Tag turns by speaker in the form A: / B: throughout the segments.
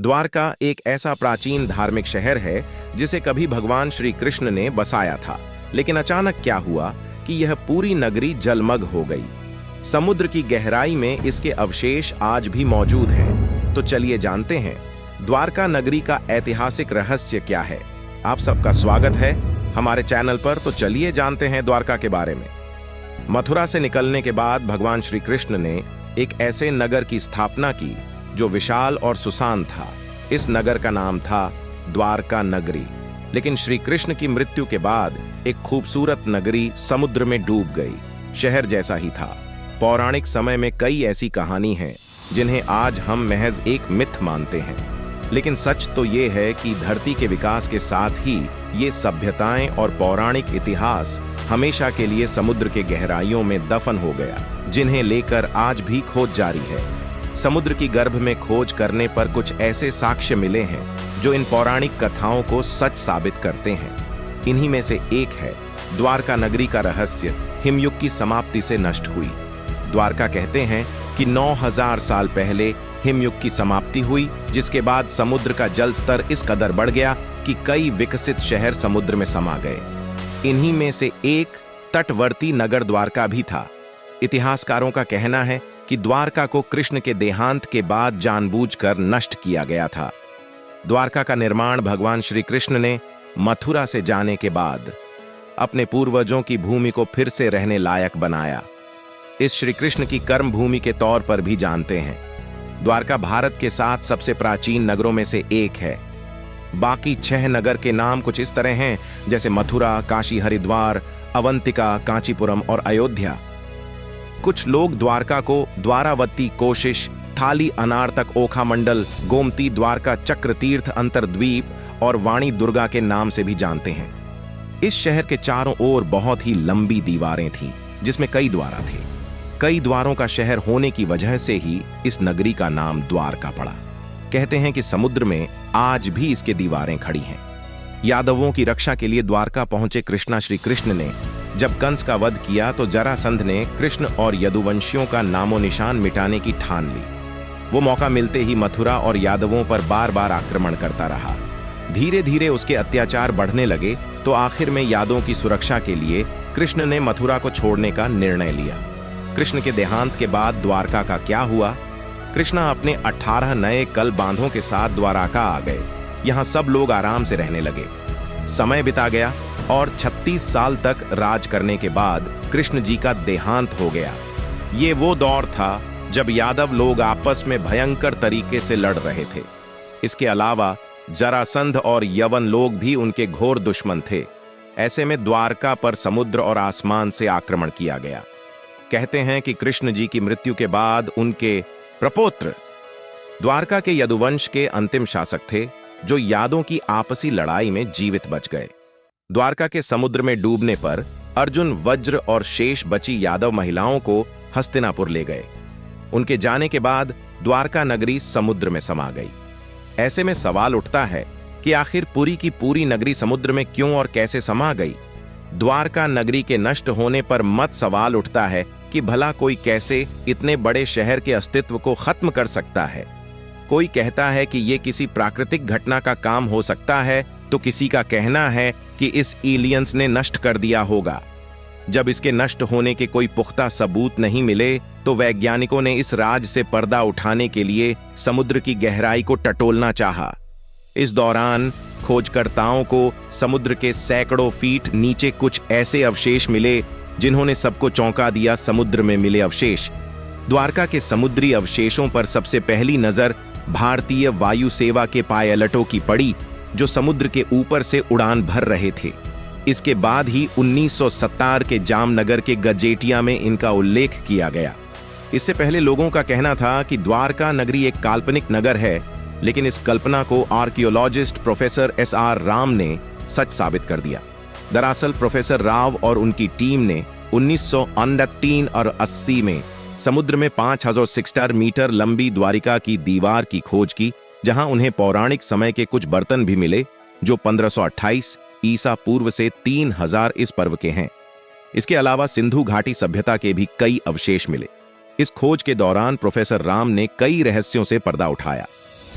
A: द्वारका एक ऐसा प्राचीन धार्मिक शहर है जिसे कभी भगवान श्री कृष्ण ने बसाया था, लेकिन अचानक क्या हुआ कि यह पूरी नगरी जलमग्न हो गई। समुद्र की गहराई में इसके अवशेष आज भी मौजूद हैं। तो चलिए जानते हैं द्वारका नगरी का ऐतिहासिक रहस्य क्या है। आप सबका स्वागत है हमारे चैनल पर। तो चलिए जानते हैं द्वारका के बारे में। मथुरा से निकलने के बाद भगवान श्री कृष्ण ने एक ऐसे नगर की स्थापना की जो विशाल और सुसान था। इस नगर का नाम था द्वारका नगरी। लेकिन श्री कृष्ण की मृत्यु के बाद एक खूबसूरत नगरी समुद्र में डूब गई। शहर जैसा ही था। पौराणिक समय में कई ऐसी कहानी हैं जिन्हें आज हम महज एक मिथ मानते हैं, लेकिन सच तो ये है कि धरती के विकास के साथ ही ये सभ्यताएं और पौराणिक इतिहास हमेशा के लिए समुद्र के गहराइयों में दफन हो गया, जिन्हें लेकर आज भी खोज जारी है। समुद्र की गर्भ में खोज करने पर कुछ ऐसे साक्ष्य मिले हैं जो इन पौराणिक कथाओं को सच साबित करते हैं। इन्हीं में से एक है द्वारका नगरी का रहस्य हिमयुग की समाप्ति से नष्ट हुई। द्वारका कहते हैं कि 9000 साल पहले हिमयुग की समाप्ति हुई, जिसके बाद समुद्र का जल स्तर इस कदर बढ़ गया कि कई विकसित शहर समुद्र में समा गए। इन्हीं में से एक तटवर्ती नगर द्वारका भी था। इतिहासकारों का कहना है कि द्वारका को कृष्ण के देहांत के बाद जानबूझकर नष्ट किया गया था। द्वारका का निर्माण भगवान श्री कृष्ण ने मथुरा से जाने के बाद अपने पूर्वजों की भूमि को फिर से रहने लायक बनाया। इस श्री कृष्ण की कर्म भूमि के तौर पर भी जानते हैं। द्वारका भारत के 7 सबसे प्राचीन नगरों में से एक है। बाकी 6 नगर के नाम कुछ इस तरह हैं, जैसे मथुरा, काशी, हरिद्वार, अवंतिका, कांचीपुरम और अयोध्या। कुछ लोग द्वारका को द्वारावती, कोशिश, थाली अनारतक, ओखा मंडल, गोमती, द्वारका, चक्रतीर्थ, अंतरद्वीप और वाणी दुर्गा के नाम से भी जानते हैं। इस शहर के चारों ओर बहुत ही लंबी दीवारें थीं, जिसमें कई द्वार थे। कई द्वारों का शहर होने की वजह से ही इस नगरी का नाम द्वारका पड़ा। कहते हैं कि समुद्र में आज भी इसके दीवारें खड़ी हैं। यादवों की रक्षा के लिए द्वारका पहुंचे कृष्णा श्री कृष्ण ने जब कंस का वध किया तो जरासंध ने कृष्ण और यदुवंशियों का नामो निशान मिटाने की ठान ली। वो मौका मिलते ही मथुरा और यादवों पर बार बार आक्रमण करता रहा। धीरे धीरे उसके अत्याचार बढ़ने लगे तो आखिर में यादवों की सुरक्षा के लिए कृष्ण ने मथुरा को छोड़ने का निर्णय लिया। कृष्ण के देहांत के बाद द्वारका का क्या हुआ? कृष्णा अपने 18 नए कल बांधों के साथ द्वारका आ गए। यहाँ सब लोग आराम से रहने लगे। समय बिता गया और 36 साल तक राज करने के बाद कृष्ण जी का देहांत हो गया। ये वो दौर था जब यादव लोग आपस में भयंकर तरीके से लड़ रहे थे। इसके अलावा जरासंध और यवन लोग भी उनके घोर दुश्मन थे। ऐसे में द्वारका पर समुद्र और आसमान से आक्रमण किया गया। कहते हैं कि कृष्ण जी की मृत्यु के बाद उनके प्रपौत्र द्वारका के यदुवंश के अंतिम शासक थे, जो यादवों की आपसी लड़ाई में जीवित बच गए। द्वारका के समुद्र में डूबने पर अर्जुन, वज्र और शेष बची यादव महिलाओं को हस्तिनापुर ले गए। उनके जाने के बाद द्वारका नगरी समुद्र में समा गई। ऐसे में सवाल उठता है कि आखिर पूरी की पूरी नगरी समुद्र में क्यों और कैसे समा गई? द्वारका नगरी के नष्ट होने पर मत सवाल उठता है कि भला कोई कैसे इतने बड़े शहर के अस्तित्व को खत्म कर सकता है। कोई कहता है कि यह किसी प्राकृतिक घटना का काम हो सकता है, तो किसी का कहना है कि इस एलियंस ने नष्ट कर दिया होगा। जब इसके नष्ट होने के कोई पुख्ता सबूत नहीं मिले तो वैज्ञानिकों ने इस राज से पर्दा उठाने के लिए समुद्र की गहराई को टटोलना चाहा। इस दौरान खोजकर्ताओं को समुद्र के सैकड़ों फीट नीचे कुछ ऐसे अवशेष मिले जिन्होंने सबको चौंका दिया। समुद्र में मिले अवशेष। द्वारका के समुद्री अवशेषों पर सबसे पहली नजर भारतीय वायु सेवा के पायलटों की पड़ी, जो समुद्र के ऊपर से उड़ान भर रहे थे। इसके बाद ही 1970 के जामनगर के गजेटिया में इनका उल्लेख किया गया। इससे पहले लोगों का कहना था कि द्वारका नगरी एक काल्पनिक नगर है, लेकिन इस कल्पना को आर्कियोलॉजिस्ट प्रोफेसर SR राव ने सच साबित कर दिया। दरअसल प्रोफेसर राव और उनकी टीम ने 1929 और 80 में समुद्र में 5060 मीटर लंबी द्वारिका की दीवार की खोज की, जहां उन्हें पौराणिक समय के कुछ बर्तन भी मिले जो 1528 ईसा पूर्व से 3000 इस पर्व के हैं। इसके अलावा सिंधु घाटी सभ्यता के भी कई अवशेष मिले। इस खोज के दौरान प्रोफेसर राम ने कई रहस्यों से पर्दा उठाया।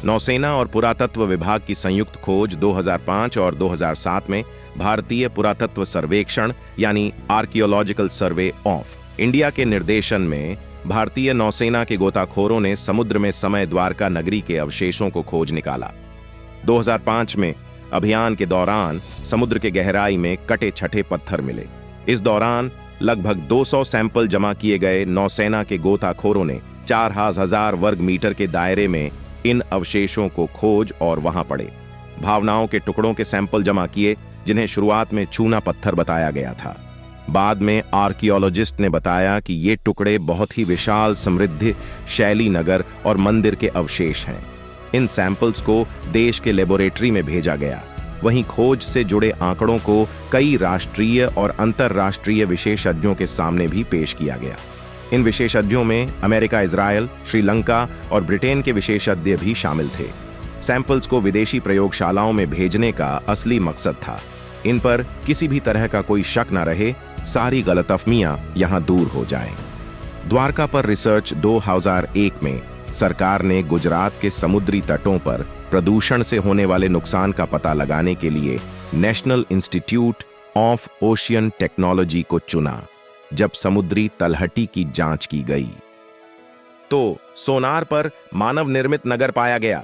A: नौसेना और पुरातत्व विभाग की संयुक्त खोज 2005 और 2007 में भारतीय पुरातत्व सर्वेक्षण यानी आर्कियोलॉजिकल सर्वे ऑफ इंडिया के निर्देशन में भारतीय नौसेना के गोताखोरों ने समुद्र में समय द्वारका नगरी के अवशेषों को खोज निकाला। 2005 में अभियान के दौरान समुद्र के गहराई में कटे छठे पत्थर मिले। इस दौरान लगभग 200 सैंपल जमा किए गए नौसेना के गोताखोरों ने 4000 वर्ग मीटर के दायरे में इन अवशेषों को खोज और वहां पड़े। भावनाओं के टुकड़ों के सैंपल जमा किए जिन्हें शुरुआत में चूना पत्थर बताया गया था। बाद में आर्कियोलॉजिस्ट ने बताया कि ये टुकड़े बहुत ही विशाल समृद्ध शैली नगर और मंदिर के अवशेष हैं। इन सैंपल्स को देश के लेबोरेटरी में भेजा गया। वहीं खोज से जुड़े आंकड़ों को कई राष्ट्रीय और अंतर्राष्ट्रीय विशेषज्ञों के सामने भी पेश किया गया। इन विशेषज्ञों में अमेरिका, इजराइल, श्रीलंका और ब्रिटेन के विशेषज्ञ भी शामिल थे। सैंपल्स को विदेशी प्रयोगशालाओं में भेजने का असली मकसद था इन पर किसी भी तरह का कोई शक न रहे, सारी गलतफहमियां यहां दूर हो जाएं। द्वारका पर रिसर्च 2001 में सरकार ने गुजरात के समुद्री तटों पर प्रदूषण से होने वाले नुकसान का पता लगाने के लिए national institute of ocean technology को चुना। जब समुद्री तलहटी की जांच की गई तो सोनार पर मानव निर्मित नगर पाया गया।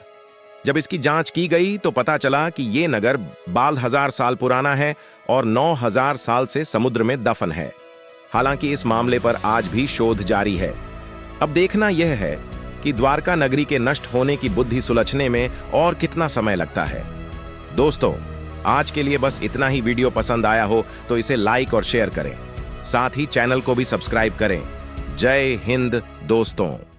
A: जब इसकी जांच की गई तो पता चला कि यह नगर 12,000 साल पुराना है और 9,000 साल से समुद्र में दफन है। हालांकि इस मामले पर आज भी शोध जारी है। अब देखना यह है कि द्वारका नगरी के नष्ट होने की बुद्धि सुलझने में और कितना समय लगता है। दोस्तों, आज के लिए बस इतना ही। वीडियो पसंद आया हो तो इसे लाइक और शेयर करें। साथ ही चैनल को भी सब्सक्राइब करें। जय हिंद दोस्तों।